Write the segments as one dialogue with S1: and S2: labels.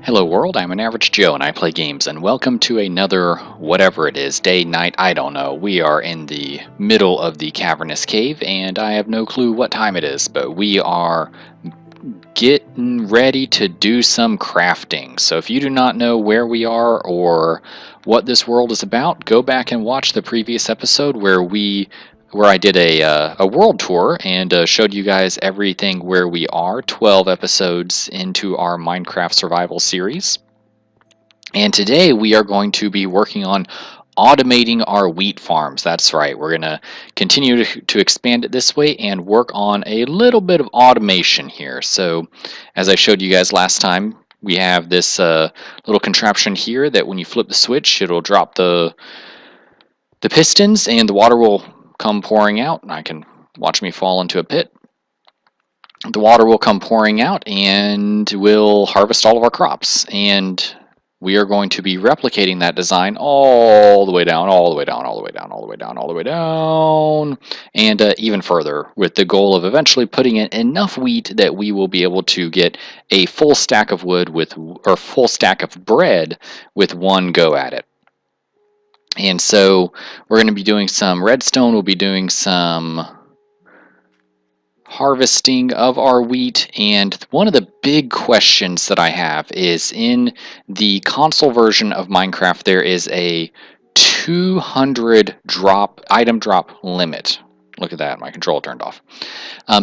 S1: Hello world, I'm an average Joe and I play games, and welcome to another whatever it is, day, night, I don't know. We are in the middle of the cavernous cave and I have no clue what time it is, but we are getting ready to do some crafting. So if you do not know where we are or what this world is about, go back and watch the previous episode where I did a world tour and showed you guys everything where we are, 12 episodes into our Minecraft survival series. And today we are going to be working on automating our wheat farms. That's right, we're going to continue to expand it this way and work on a little bit of automation here. So as I showed you guys last time, we have this little contraption here that when you flip the switch, it'll drop the pistons and the water will come pouring out. I can watch me fall into a pit. The water will come pouring out and we'll harvest all of our crops. And we are going to be replicating that design all the way down, all the way down, all the way down, all the way down, all the way down, and even further, with the goal of eventually putting in enough wheat that we will be able to get a full stack of wood or full stack of bread with one go at it. And so we're going to be doing some redstone, we'll be doing some harvesting of our wheat, and one of the big questions that I have is in the console version of Minecraft there is a 200 item drop limit. Look at that, my control turned off.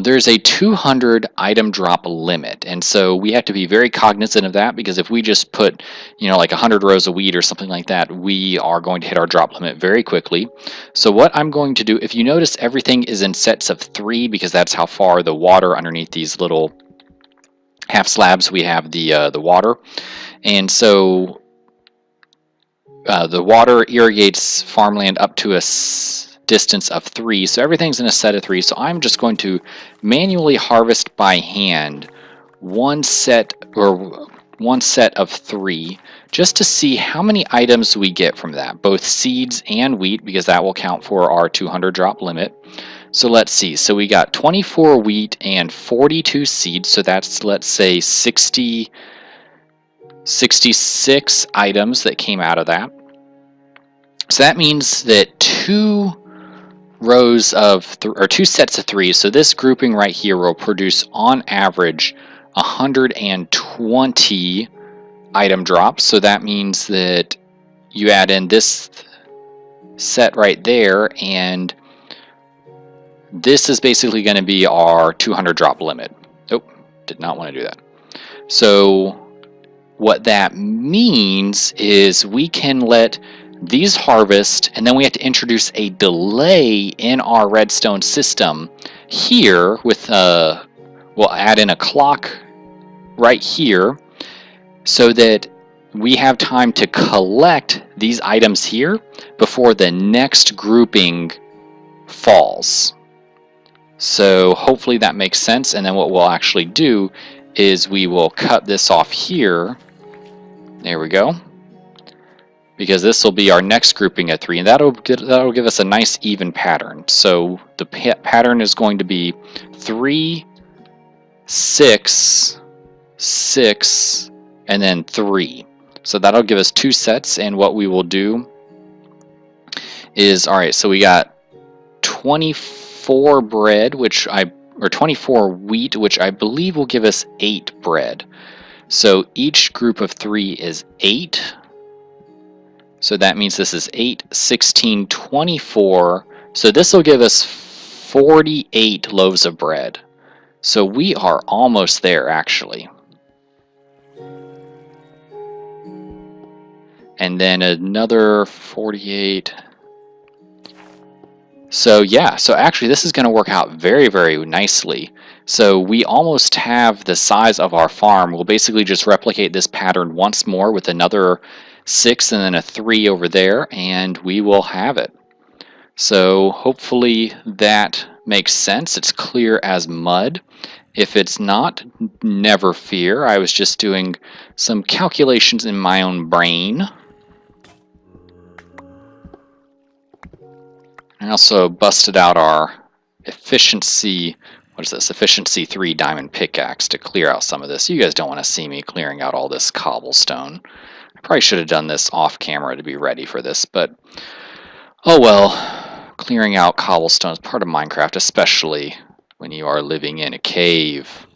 S1: There's a 200 item drop limit, and so we have to be very cognizant of that, because if we just put, like 100 rows of wheat or something like that, we are going to hit our drop limit very quickly. So what I'm going to do, if you notice, everything is in sets of 3, because that's how far the water underneath these little half slabs we have the water, and so the water irrigates farmland up to a distance of 3, so everything's in a set of 3. So I'm just going to manually harvest by hand one set of 3, just to see how many items we get from that, both seeds and wheat, because that will count for our 200 drop limit. So let's see, so we got 24 wheat and 42 seeds, so that's, let's say, 66 items that came out of that. So that means that 2 rows of or 2 sets of 3, so this grouping right here will produce on average 120 item drops. So that means that you add in this set right there, and this is basically going to be our 200 drop limit. Oh, did not want to do that. So what that means is we can let these harvest, and then we have to introduce a delay in our redstone system here with we'll add in a clock right here so that we have time to collect these items here before the next grouping falls. So hopefully that makes sense, and then what we'll actually do is we will cut this off here. There we go. Because this will be our next grouping at 3, and that'll give us a nice even pattern. So the pattern is going to be 3, 6, 6, and then 3. So that'll give us 2 sets, and what we will do is, alright, so we got 24 bread, or 24 wheat, which I believe will give us 8 bread. So each group of 3 is 8. So that means this is 8, 16, 24. So this will give us 48 loaves of bread. So we are almost there, actually. And then another 48. So yeah, so actually this is going to work out very, very nicely. So we almost have the size of our farm. We'll basically just replicate this pattern once more with another 6 and then a 3 over there, and we will have it. So hopefully that makes sense. It's clear as mud. If it's not, never fear. I was just doing some calculations in my own brain. I also busted out our efficiency what is this, efficiency 3 diamond pickaxe to clear out some of this. You guys don't want to see me clearing out all this cobblestone. I probably should have done this off camera to be ready for this, but oh well. Clearing out cobblestone is part of Minecraft, especially when you are living in a cave.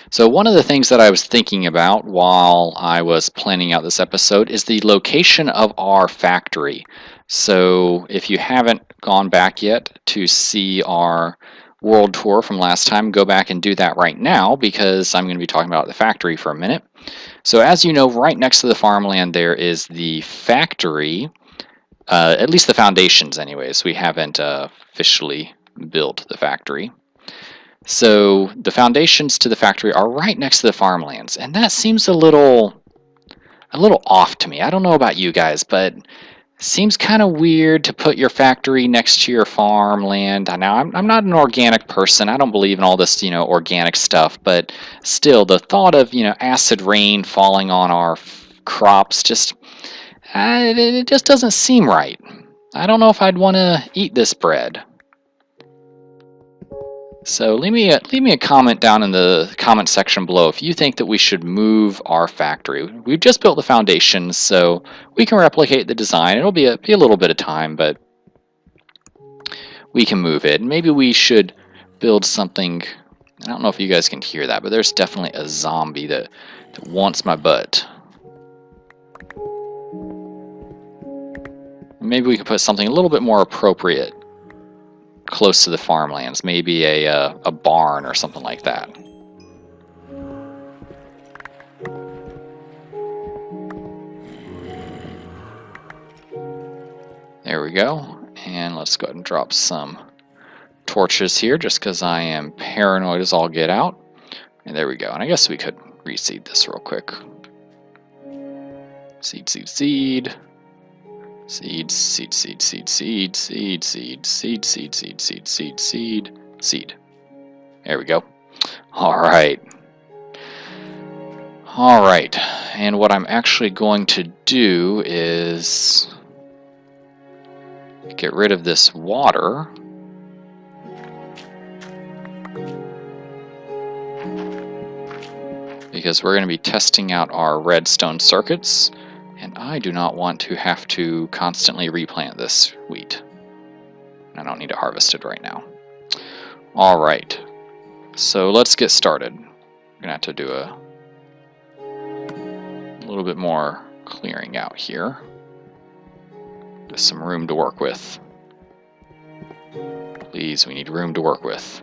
S1: So one of the things that I was thinking about while I was planning out this episode is the location of our factory. So if you haven't gone back yet to see our world tour from last time, go back and do that right now, because I'm going to be talking about the factory for a minute. So as you know, right next to the farmland there is the factory, at least the foundations anyways. We haven't officially built the factory. So the foundations to the factory are right next to the farmlands, and that seems a little off to me. I don't know about you guys, but it seems kind of weird to put your factory next to your farmland. Now, I'm not an organic person. I don't believe in all this, organic stuff, but still, the thought of, acid rain falling on our crops it just doesn't seem right. I don't know if I'd want to eat this bread. So leave me a comment down in the comment section below if you think that we should move our factory. We've just built the foundations, so we can replicate the design. It'll be a little bit of time, but we can move it. Maybe we should build something. I don't know if you guys can hear that, but there's definitely a zombie that wants my butt. Maybe we could put something a little bit more appropriate close to the farmlands, maybe a barn or something like that. There we go, and let's go ahead and drop some torches here just because I am paranoid as all get out. And there we go, and I guess we could reseed this real quick. Seed, seed, seed. Seed, seed, seed, seed, seed, seed, seed, seed, seed, seed, seed, seed, seed, seed. There we go. Alright. Alright. And what I'm actually going to do is get rid of this water. Because we're going to be testing out our redstone circuits. And I do not want to have to constantly replant this wheat. I don't need to harvest it right now. Alright, so let's get started. We're going to have to do a little bit more clearing out here. Just some room to work with. Please, we need room to work with.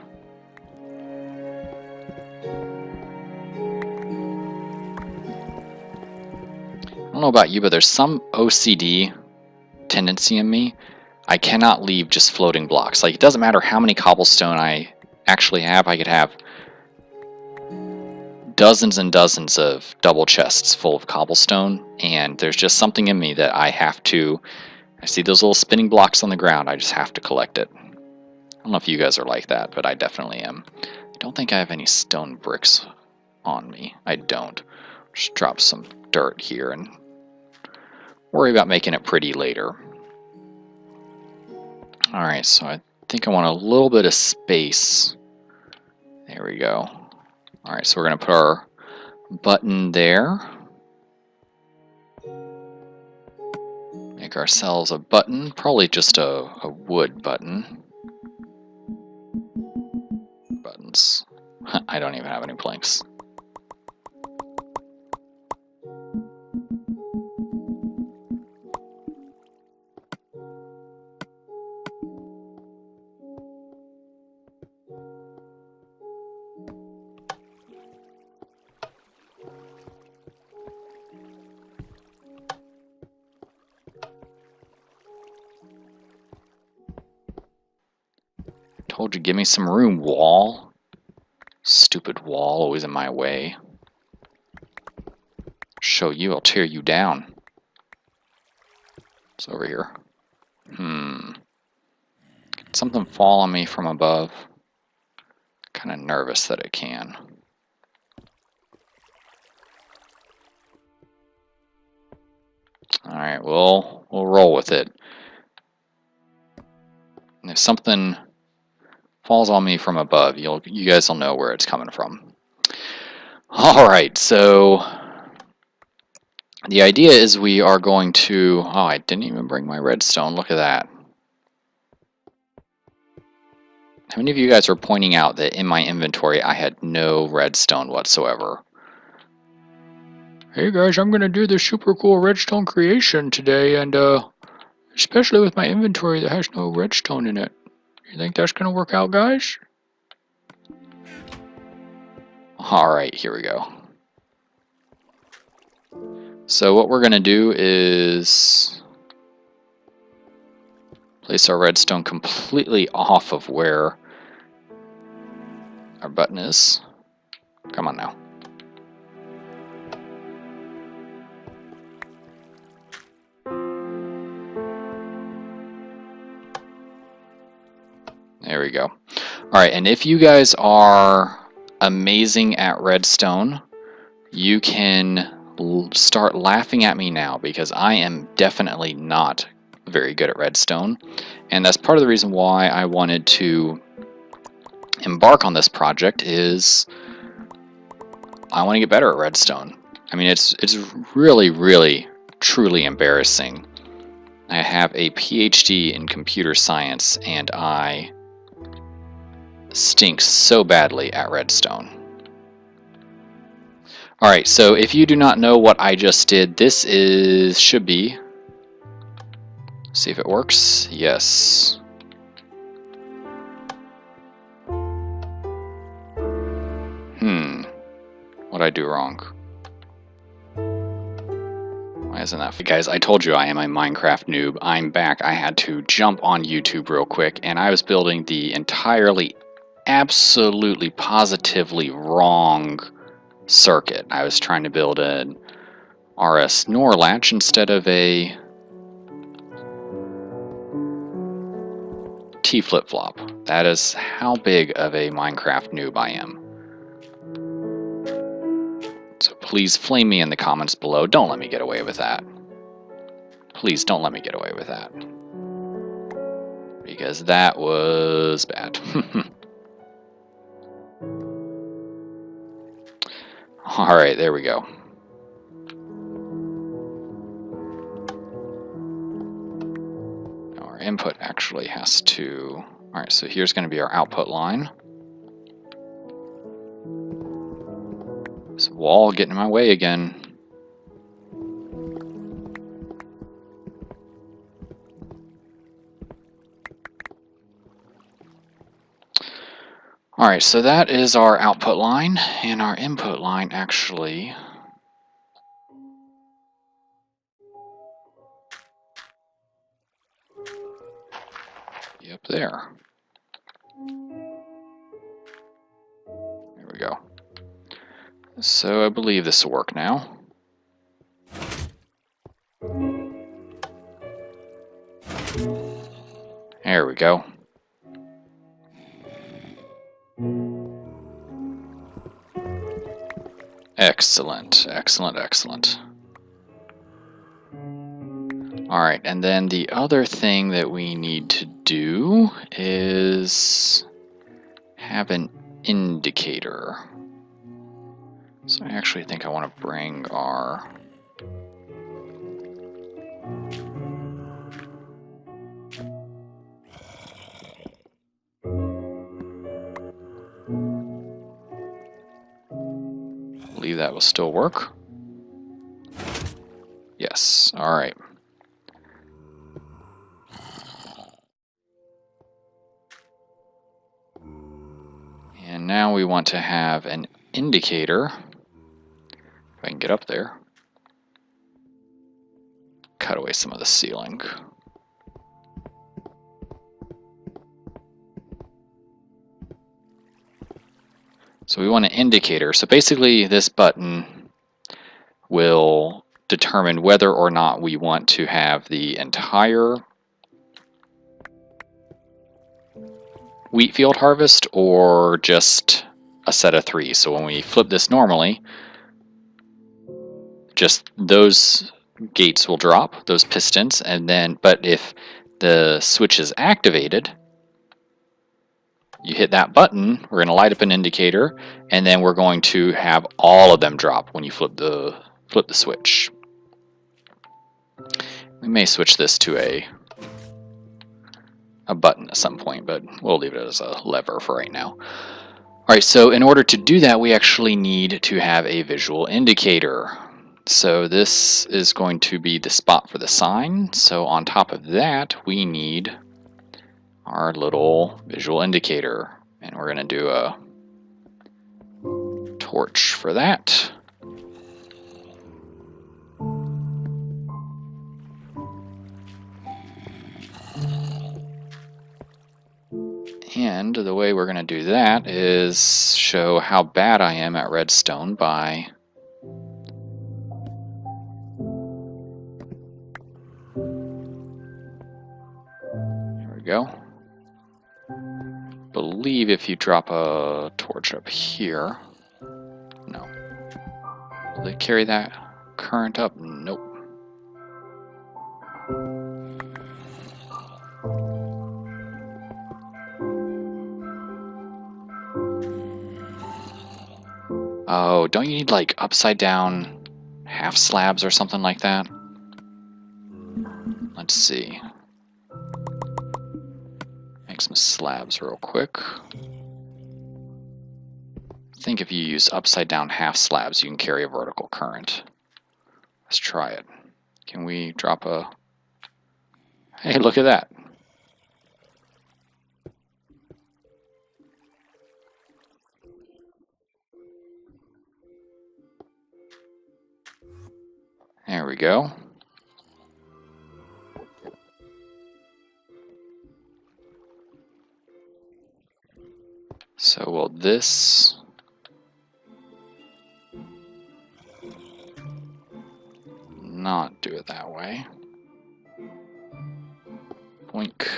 S1: I don't know about you, but there's some OCD tendency in me. I cannot leave just floating blocks. Like, it doesn't matter how many cobblestone I actually have. I could have dozens and dozens of double chests full of cobblestone, and there's just something in me that I see those little spinning blocks on the ground, I just have to collect it. I don't know if you guys are like that, but I definitely am. I don't think I have any stone bricks on me. I don't. Just drop some dirt here and worry about making it pretty later. Alright, so I think I want a little bit of space. There we go. Alright, so we're going to put our button there. Make ourselves a button, probably just a wood button. Buttons. I don't even have any planks. Told you, give me some room, wall. Stupid wall, always in my way. Show you, I'll tear you down. It's over here. Can something fall on me from above? Kind of nervous that it can. Alright, we'll roll with it. And if something falls on me from above, you guys will know where it's coming from. Alright, so the idea is we are going to... Oh, I didn't even bring my redstone. Look at that. How many of you guys were pointing out that in my inventory I had no redstone whatsoever? Hey guys, I'm going to do this super cool redstone creation today, and especially with my inventory that has no redstone in it. You think that's going to work out, guys? Alright, here we go. So what we're going to do is place our redstone completely off of where our button is. Come on now. There we go. Alright, and if you guys are amazing at redstone, you can start laughing at me now, because I am definitely not very good at redstone, and that's part of the reason why I wanted to embark on this project. Is I want to get better at redstone. I mean, it's really truly embarrassing. I have a PhD in computer science and I stink so badly at redstone. Alright, so if you do not know what I just did, this should be... See if it works. Yes. What'd I do wrong? Why isn't that... Guys, I told you I am a Minecraft noob. I'm back. I had to jump on YouTube real quick, and I was building the entirely, absolutely, positively wrong circuit. I was trying to build an RS NOR latch instead of a T flip-flop. That is how big of a Minecraft noob I am. So please flame me in the comments below. Don't let me get away with that. Please don't let me get away with that. Because that was bad. Alright, there we go. Our input actually has to... Alright, so here's going to be our output line. This wall getting in my way again. Alright, so that is our output line, and our input line actually... be up there. There we go. So I believe this will work now. There we go. Excellent, excellent, excellent. Alright, and then the other thing that we need to do is have an indicator. So I actually think I want to bring our... I believe that will still work. Yes, alright. And now we want to have an indicator. If I can get up there. Cut away some of the ceiling. So we want an indicator. So basically this button will determine whether or not we want to have the entire wheat field harvest or just a set of 3. So when we flip this normally, just those gates will drop, those pistons, and then, but if the switch is activated, You hit that button, we're going to light up an indicator, and then we're going to have all of them drop when you flip the switch. We may switch this to a button at some point, but we'll leave it as a lever for right now. Alright, so in order to do that, we actually need to have a visual indicator. So this is going to be the spot for the sign. So on top of that, we need our little visual indicator. And we're going to do a torch for that. And the way we're going to do that is show how bad I am at redstone by there we go. Believe if you drop a torch up here, no. Will they carry that current up? Nope. Oh, don't you need like upside down half slabs or something like that? Let's see. Make some slabs real quick. I think if you use upside down half slabs, you can carry a vertical current. Let's try it. Can we drop a... Hey, look at that. There we go. So will this... not do it that way. Boink.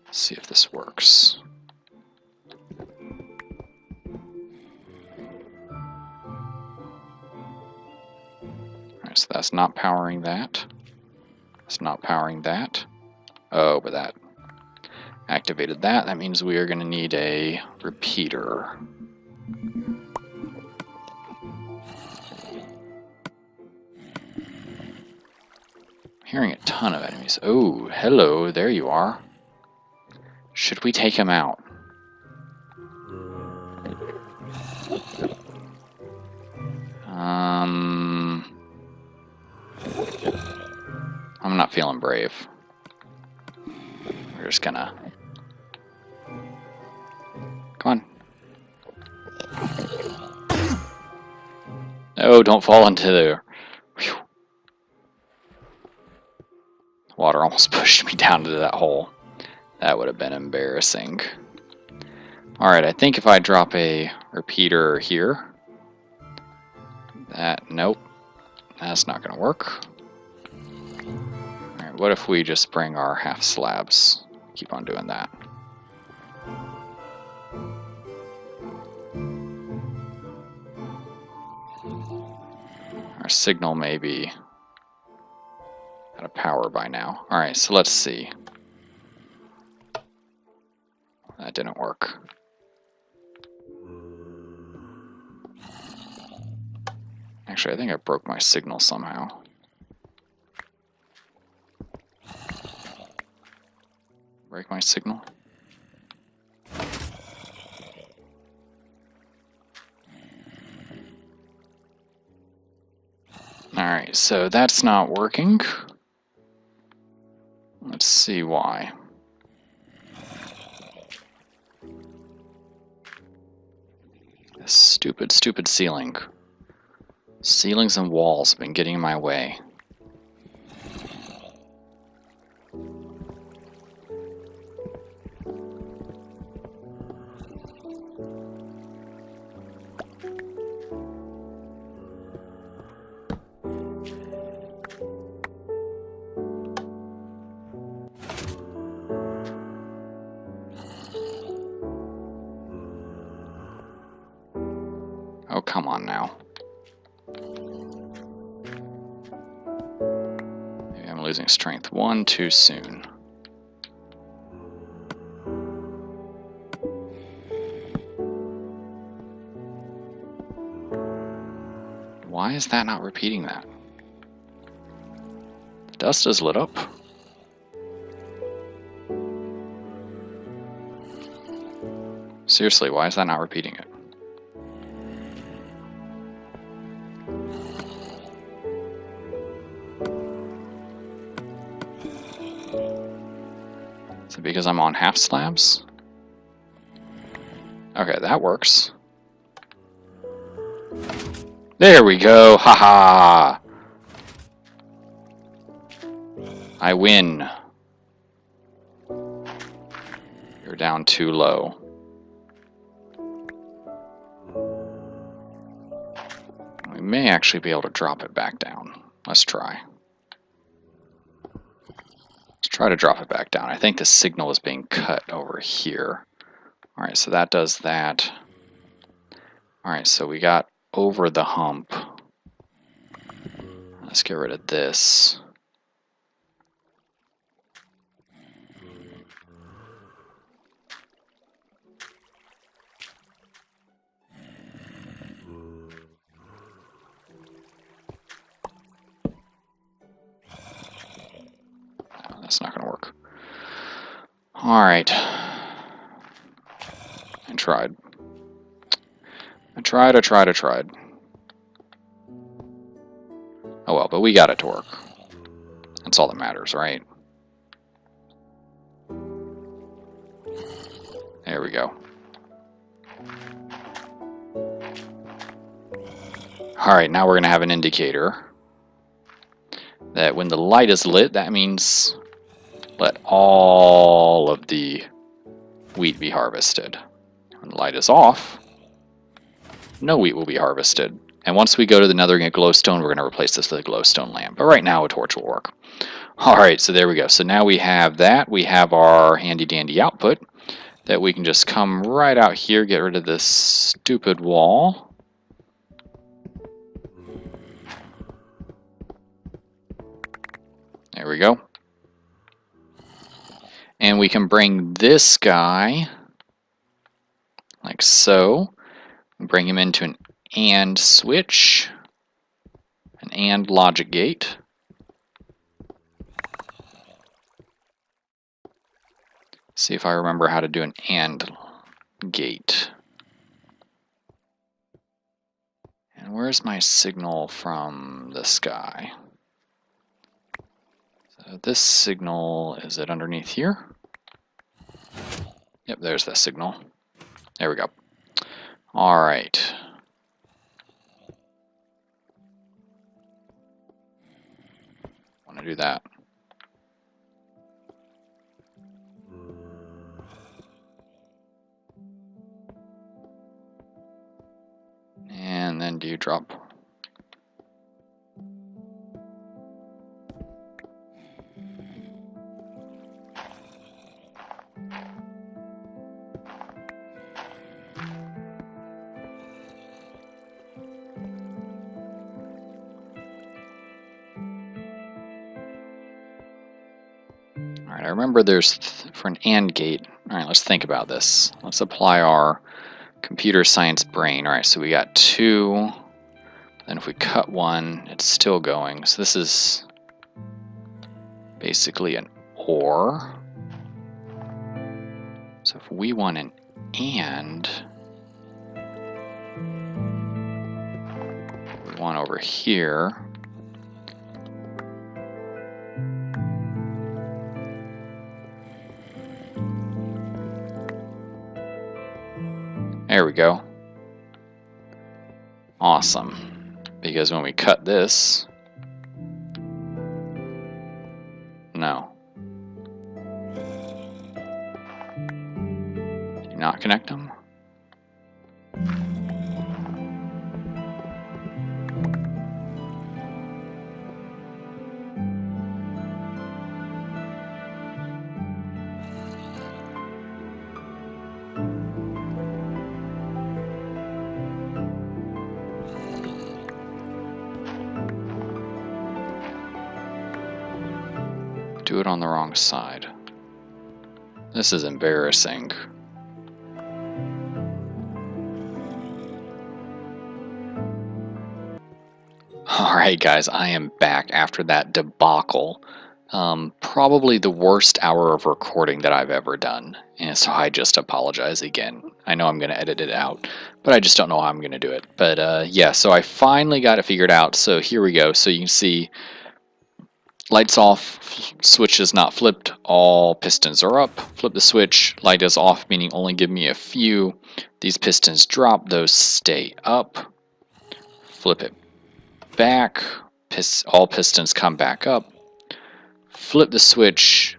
S1: Let's see if this works. Alright, so that's not powering that. It's not powering that. Oh, but that activated that. That means we are going to need a repeater. Hearing a ton of enemies. Oh, hello, there you are. Should we take him out? I'm not feeling brave. We're just gonna... Come on. Oh, don't fall into there. Whew. Water almost pushed me down into that hole. That would have been embarrassing. Alright, I think if I drop a repeater here... Nope. That's not going to work. Alright, what if we just bring our half slabs? Keep on doing that. Our signal may be out of power by now. Alright, so let's see. That didn't work. Actually, I think I broke my signal somehow. Break my signal? Alright, so that's not working. Let's see why. This stupid, stupid ceiling. Ceilings and walls have been getting in my way. Oh, come on now. Maybe I'm losing strength one too soon. Why is that not repeating that? The dust is lit up. Seriously, why is that not repeating it? Is it because I'm on half slabs? Okay, that works. There we go! Haha! I win. You're down too low. We may actually be able to drop it back down. Let's try. Let's try to drop it back down. I think the signal is being cut over here. Alright, so that does that. Alright, so we got over the hump. Let's get rid of this. No, that's not going to work. Alright. I tried. I tried. Oh well, but we got it to work. That's all that matters, right? There we go. Alright, now we're going to have an indicator that when the light is lit, that means let all of the wheat be harvested. When the light is off, no wheat will be harvested. And once we go to the nether and get glowstone, we're going to replace this with a glowstone lamp. But right now, a torch will work. Alright, so there we go. So now we have that. We have our handy dandy output that we can just come right out here, get rid of this stupid wall. There we go. And we can bring this guy, like so, and bring him into an AND switch, an AND logic gate. See if I remember how to do an AND gate. And where's my signal from this guy? So this signal, is it underneath here? Yep, there's the signal. There we go. Alright. Want to do that. And then do you drop? Alright, I remember there's, for an AND gate, alright, let's think about this. Let's apply our computer science brain. Alright, so we got 2, then if we cut 1, it's still going. So this is basically an OR. So if we want an AND, we want over here. There we go. Awesome. Because when we cut this, no. Did you not connect them? Do it on the wrong side. This is embarrassing. Alright guys, I am back after that debacle. Probably the worst hour of recording that I've ever done. And so I just apologize again. I know I'm going to edit it out, but I just don't know how I'm going to do it. But yeah, so I finally got it figured out. So here we go. So you can see lights off, switch is not flipped, all pistons are up. Flip the switch, light is off, meaning only give me a few. These pistons drop, those stay up. Flip it back, all pistons come back up. Flip the switch,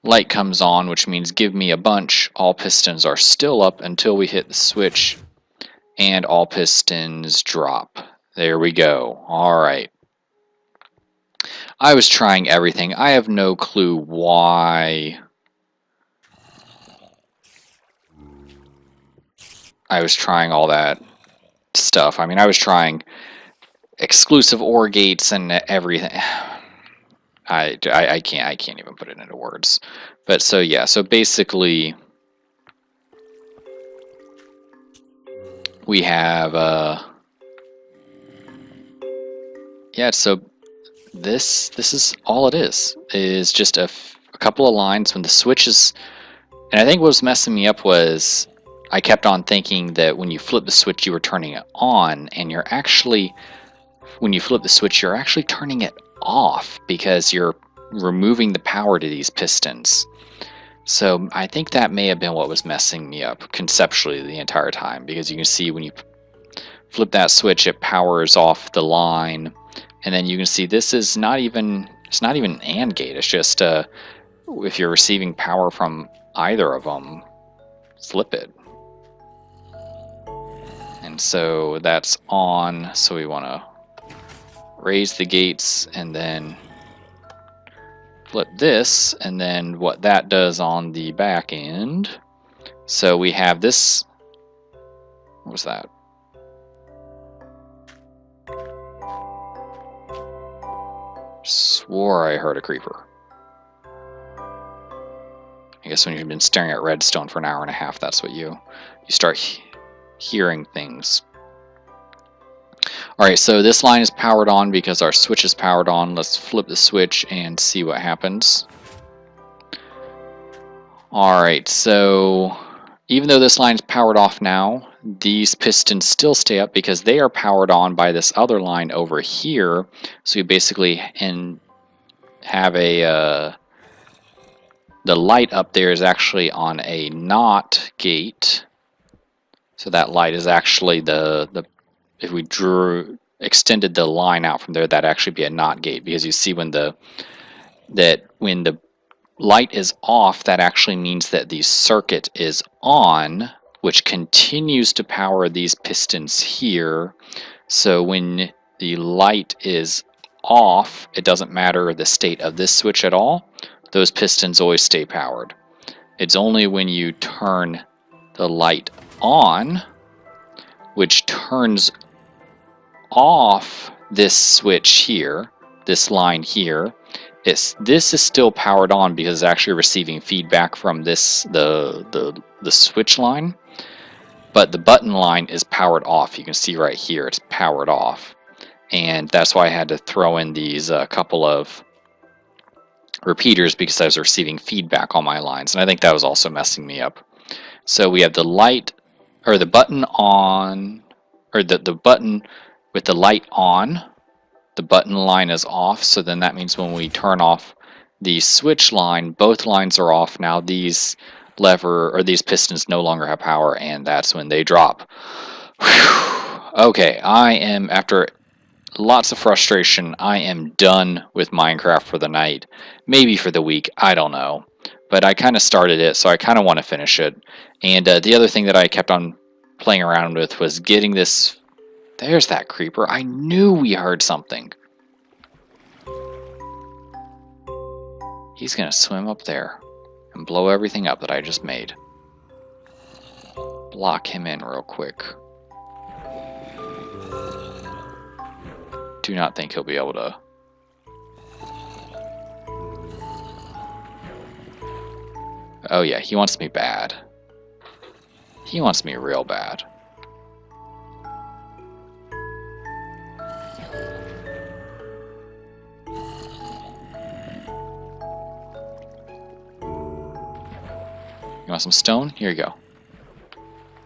S1: light comes on, which means give me a bunch. All pistons are still up until we hit the switch, and all pistons drop. There we go. Alright. I was trying everything. I have no clue why I was trying all that stuff. I mean, I was trying exclusive OR gates and everything. I can't even put it into words. But so yeah, so basically we have yeah, so this is all it is just a couple of lines when the switch is, and I think what was messing me up was I kept on thinking that when you flip the switch you were turning it on, and you're actually, when you flip the switch you're actually turning it off because you're removing the power to these pistons. So I think that may have been what was messing me up conceptually the entire time, because you can see when you flip that switch it powers off the line, and then you can see this is not even, it's not even an AND gate, it's just if you're receiving power from either of them, flip it. And so that's on, so we want to raise the gates and then flip this, and then what that does on the back end. So we have this, what was that? Swore I heard a creeper. I guess when you've been staring at Redstone for an hour and a half, that's what you start hearing things. Alright, so this line is powered on because our switch is powered on. Let's flip the switch and see what happens. Alright, so even though this line is powered off now, these pistons still stay up because they are powered on by this other line over here. So you basically have a the light up there is actually on a NOT gate. So that light is actually the if we extended the line out from there, that'd actually be a NOT gate, because you see when the light is off, that actually means that the circuit is on, which continues to power these pistons here. So when the light is off, it doesn't matter the state of this switch at all. Those pistons always stay powered. It's only when you turn the light on, which turns off this switch here, this line here, this is still powered on because it's actually receiving feedback from this the switch line, but the button line is powered off. You can see right here it's powered off, and that's why I had to throw in these couple of repeaters, because I was receiving feedback on my lines, and I think that was also messing me up. So we have the light, or the button on, or the button with the light on, the button line is off, so then that means when we turn off the switch line, both lines are off. Now these these pistons no longer have power, and that's when they drop. Whew. Okay, I am, after lots of frustration, I am done with Minecraft for the night. Maybe for the week, I don't know. But I kind of started it, so I kind of want to finish it. And the other thing that I kept on playing around with was getting this. There's that creeper. I knew we heard something. He's gonna swim up there and blow everything up that I just made. Block him in real quick. Do not think he'll be able to. Oh yeah, he wants me bad. He wants me real bad. You want some stone? Here you go.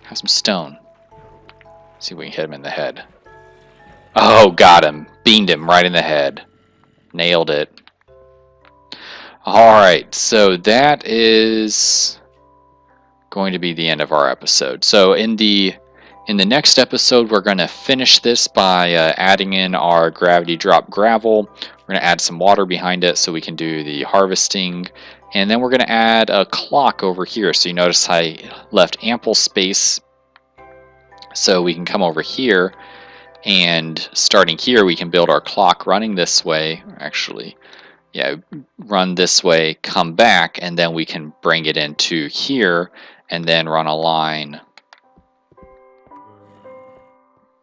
S1: Have some stone. See if we can hit him in the head. Oh, got him. Beamed him right in the head. Nailed it. Alright, so that is going to be the end of our episode. So in the next episode, we're going to finish this by adding in our gravity drop gravel. We're going to add some water behind it so we can do the harvesting. And then we're going to add a clock over here. So you notice I left ample space so we can come over here. And starting here, we can build our clock running this way. Actually, yeah, run this way, come back, and then we can bring it into here and then run a line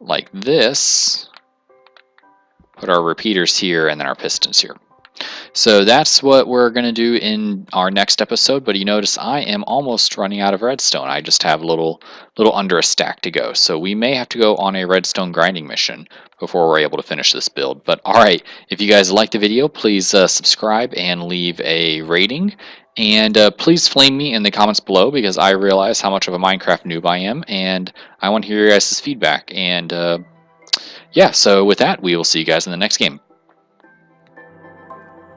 S1: like this. Put our repeaters here and then our pistons here. So that's what we're going to do in our next episode, but you notice I am almost running out of redstone. I just have a little under a stack to go. So we may have to go on a redstone grinding mission before we're able to finish this build. But alright, if you guys liked the video, please subscribe and leave a rating. And please flame me in the comments below because I realize how much of a Minecraft noob I am, and I want to hear your guys' feedback. And yeah, so with that, we will see you guys in the next game.